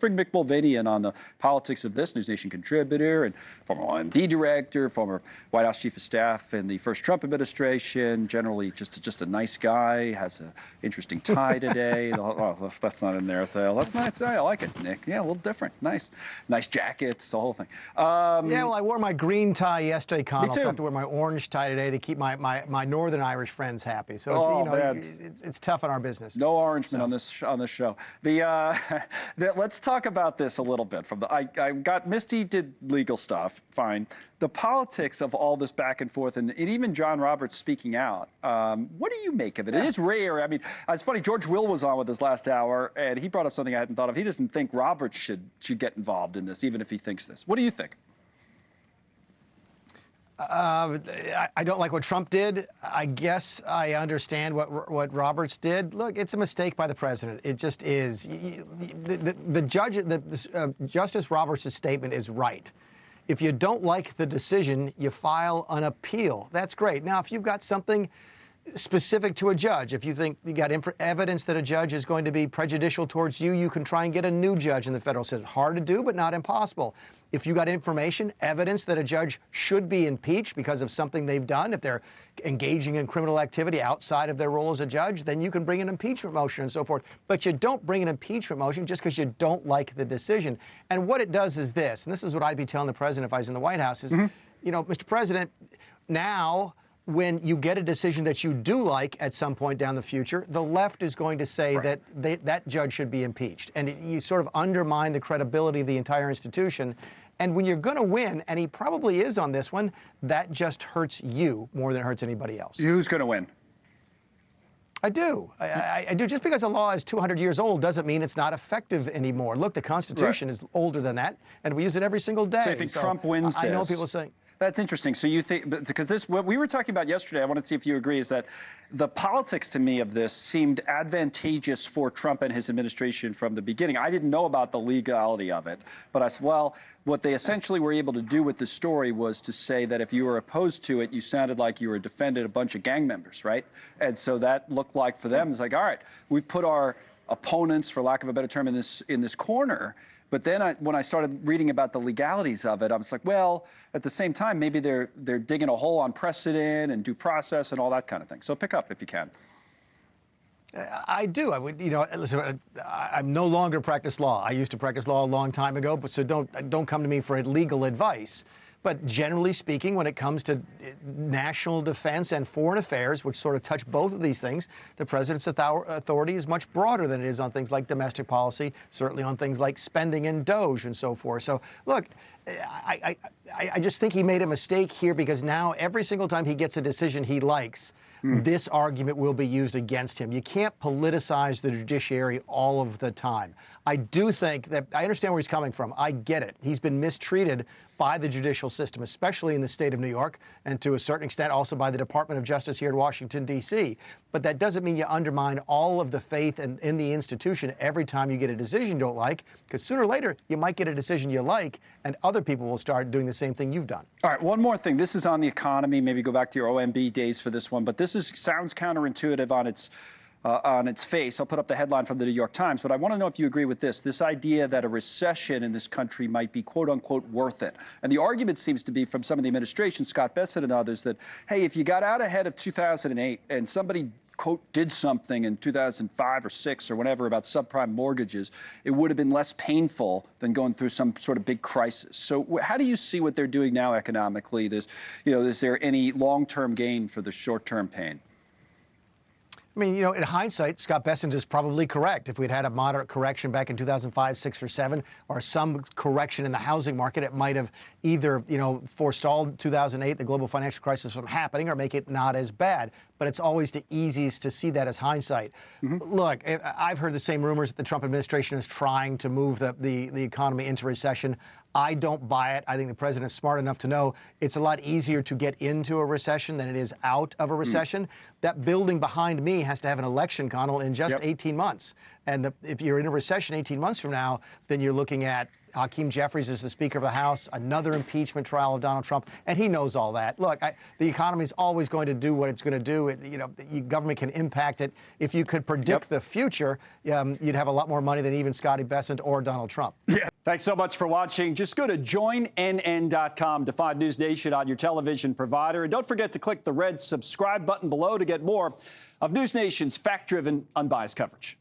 Bring Mick Mulvaney in on the politics of this, NewsNation contributor and former OMB director, former White House chief of staff in the first Trump administration, generally just a nice guy, has an interesting tie today. Oh, that's not in there, Theo. That's nice. I like it, Nick. Yeah, a little different. Nice jackets, the whole thing. Yeah, well, I wore my green tie yesterday, Connell. Me too. So I have to wear my orange tie today to keep my Northern Irish friends happy. So it's, it's tough in our business. No Orangeman on this show. Let's talk about this a little bit. I got Misty did legal stuff, fine. The politics of all this back and forth, and even John Roberts speaking out. What do you make of it? It is rare. I mean, it's funny. George Will was on with us last hour, and he brought up something I hadn't thought of. He doesn't think Roberts should get involved in this, even if he thinks this. What do you think? I don't like what Trump did. I guess I understand what Roberts did. Look, it's a mistake by the president. It just is. Justice Roberts' statement is right. If you don't like the decision, you file an appeal. That's great. Now, if you've got something specific to a judge, if you think you got evidence that a judge is going to be prejudicial towards you, you can try and get a new judge in the federal system. Hard to do, but not impossible. If you got information, evidence that a judge should be impeached because of something they've done, if they're engaging in criminal activity outside of their role as a judge, then you can bring an impeachment motion and so forth. But you don't bring an impeachment motion just because you don't like the decision. And what it does is this, and this is what I'd be telling the president if I was in the White House, is, you know, Mr. President, now, when you get a decision that you do like at some point down the future, the left is going to say that that judge should be impeached. And you sort of undermine the credibility of the entire institution. And when you're going to win, and he probably is on this one, that just hurts you more than it hurts anybody else. Who's going to win? I do. I do. Just because a law is 200 years old doesn't mean it's not effective anymore. Look, the Constitution is older than that, and we use it every single day. So you think Trump wins this? I know people saying. That's interesting. So you think, because this, what we were talking about yesterday, I wanted to see if you agree, is that the politics to me of this seemed advantageous for Trump and his administration from the beginning. I didn't know about the legality of it, but I said, well, what they essentially were able to do with the story was to say that if you were opposed to it, you sounded like you were defending a bunch of gang members, right? And so that looked like for them, it's like, all right, we put our opponents, for lack of a better term, in this corner. But then when I started reading about the legalities of it, I was like, well, at the same time, maybe they're digging a hole on precedent and due process and all that kind of thing. So pick up if you can. I do. I would, you know, listen, I'm no longer practice law. I used to practice law a long time ago, but so don't come to me for legal advice. But generally speaking, when it comes to national defense and foreign affairs, which sort of touch both of these things, the president's authority is much broader than it is on things like domestic policy, certainly on things like spending and DOGE and so forth. So, look, I just think he made a mistake here because now every single time he gets a decision he likes, this argument will be used against him. You can't politicize the judiciary all of the time. I do think that I understand where he's coming from. I get it. He's been mistreated by the judicial system, especially in the state of New York, and to a certain extent also by the Department of Justice here in Washington, D.C. But that doesn't mean you undermine all of the faith in the institution every time you get a decision you don't like, because sooner or later you might get a decision you like, and other people will start doing the same thing you've done. All right, one more thing. This is on the economy. Maybe go back to your OMB days for this one, but this sounds counterintuitive on its face. I'll put up the headline from the New York Times, but I want to know if you agree with this idea that a recession in this country might be, quote unquote, worth it. And the argument seems to be from some of the administration, Scott Bessent and others, that, hey, if you got out ahead of 2008 and somebody, quote, did something in 2005 or 6 or whatever about subprime mortgages, it would have been less painful than going through some sort of big crisis. So how do you see what they're doing now economically? Is there any long-term gain for the short-term pain? I mean, you know, in hindsight, Scott Bessent is probably correct. If we'd had a moderate correction back in 2005, 6, or 7, or some correction in the housing market, it might have either, you know, forestalled 2008, the global financial crisis, from happening, or make it not as bad. But it's always the easiest to see that as hindsight. Look, I've heard the same rumors that the Trump administration is trying to move the economy into recession. I don't buy it. I think the president is smart enough to know it's a lot easier to get into a recession than it is out of a recession. That building behind me has to have an election, Connell, in just 18 months. And if you're in a recession 18 months from now, then you're looking at Hakeem Jeffries is the Speaker of the House, another impeachment trial of Donald Trump, and he knows all that. Look, the economy is always going to do what it's going to do. Government can impact it. If you could predict the future, you'd have a lot more money than even Scotty Bessent or Donald Trump. Yeah. Thanks so much for watching. Just go to joinnn.com to find NewsNation on your television provider. And don't forget to click the red subscribe button below to get more of NewsNation's fact-driven, unbiased coverage.